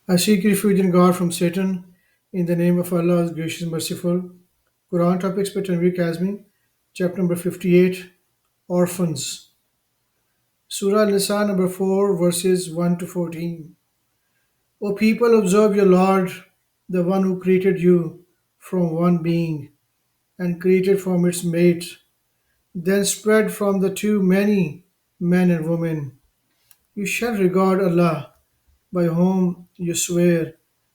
I seek refuge in God from Satan. In the name of Allah, is gracious and merciful. Quran topics by Tanvir Kazmi, chapter number 58, Orphans. Surah Nisa number 4, verses 1 to 14. O people, observe your Lord, the one who created you from one being and created from its mate, then spread from the two many men and women. You shall regard Allah, by whom you swear,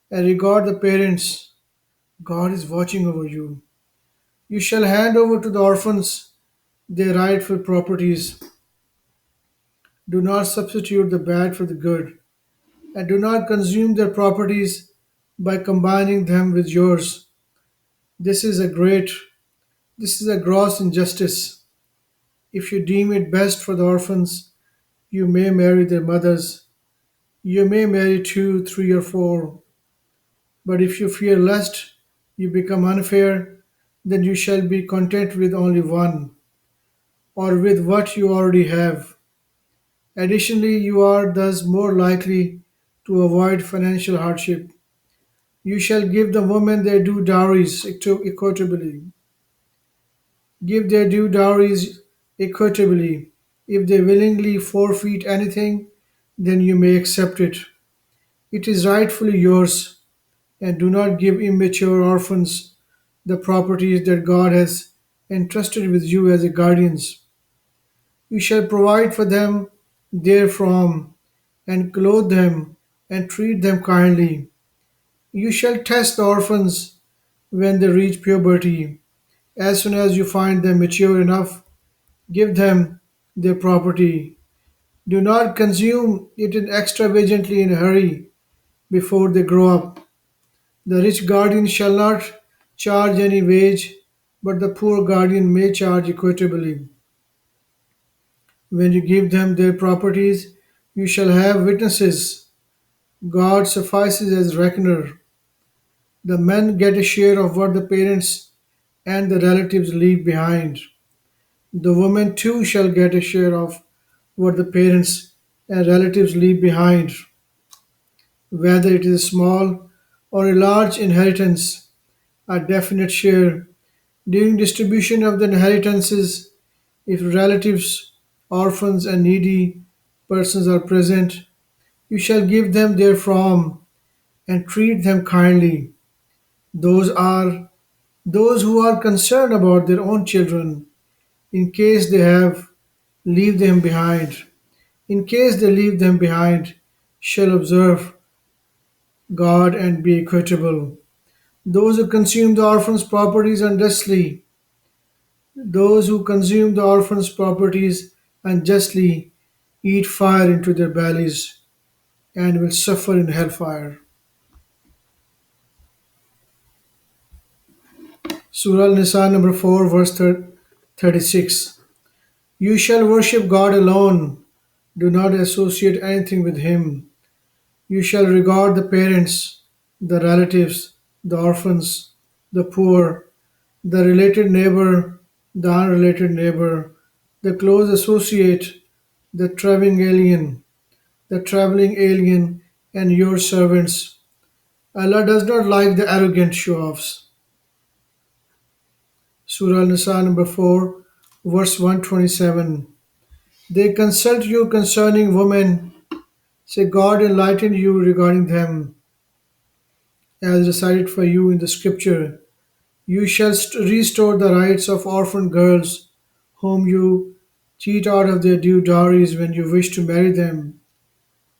and regard the parents. God is watching over you. You shall hand over to the orphans their rightful properties. Do not substitute the bad for the good, and do not consume their properties by combining them with yours. This is a great, this is a gross injustice. If you deem it best for the orphans, you may marry their mothers. You may marry two, three, or four. But if you fear lest you become unfair, then you shall be content with only one, or with what you already have. Additionally, you are thus more likely to avoid financial hardship. You shall give the women their due dowries equitably. Give their due dowries equitably. If they willingly forfeit anything, then you may accept it. It is rightfully yours, and do not give immature orphans the properties that God has entrusted with you as guardians. You shall provide for them therefrom, and clothe them, and treat them kindly. You shall test the orphans when they reach puberty. As soon as you find them mature enough, give them their property. Do not consume it extravagantly in a hurry before they grow up. The rich guardian shall not charge any wage, but the poor guardian may charge equitably. When you give them their properties, you shall have witnesses. God suffices as reckoner. The men get a share of what the parents and the relatives leave behind. The women too shall get a share of what the parents and relatives leave behind, whether it is a small or a large inheritance, a definite share. During distribution of the inheritances, if relatives, orphans, and needy persons are present, you shall give them therefrom and treat them kindly. Those are those who are concerned about their own children, in case they have leave them behind. In case they leave them behind, shall observe God and be equitable. Those who consume the orphan's properties unjustly, those who consume the orphan's properties unjustly, eat fire into their bellies and will suffer in hellfire. Surah Al-Nisa number 4, verse 36. You shall worship God alone. Do not associate anything with Him. You shall regard the parents, the relatives, the orphans, the poor, the related neighbor, the unrelated neighbor, the close associate, the traveling alien, and your servants. Allah does not like the arrogant show-offs. Surah Al-Nisa number 4, verse 127. They consult you concerning women. Say, God enlightened you regarding them, as recited for you in the scripture. You shall restore the rights of orphan girls whom you cheat out of their due dowries when you wish to marry them.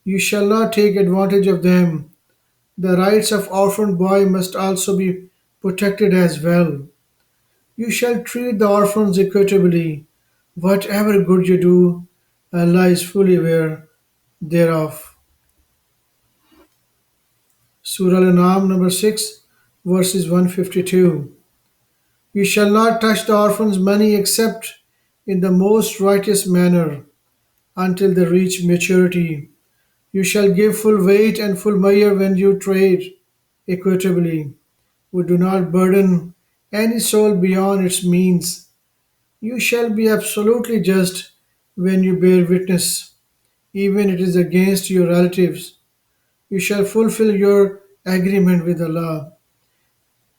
You shall not take advantage of them. The rights of orphan boy must also be protected as well. You shall treat the orphans equitably. Whatever good you do, Allah is fully aware thereof. Surah Al-An'am number 6, verses 152. You shall not touch the orphan's money except in the most righteous manner until they reach maturity. You shall give full weight and full measure when you trade equitably. We do not burden any soul beyond its means. You shall be absolutely just when you bear witness, even it is against your relatives. You shall fulfill your agreement with Allah.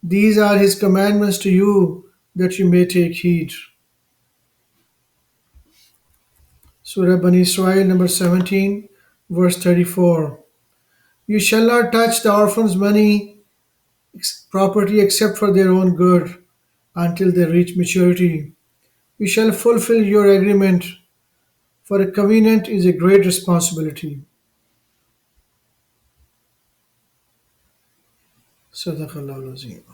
These are His commandments to you that you may take heed. Surah Bani Israel, number 17, verse 34. You shall not touch the orphans' money, property except for their own good until they reach maturity. You shall fulfill your agreement, for a covenant is a great responsibility. Sadaqallahu al-Azim.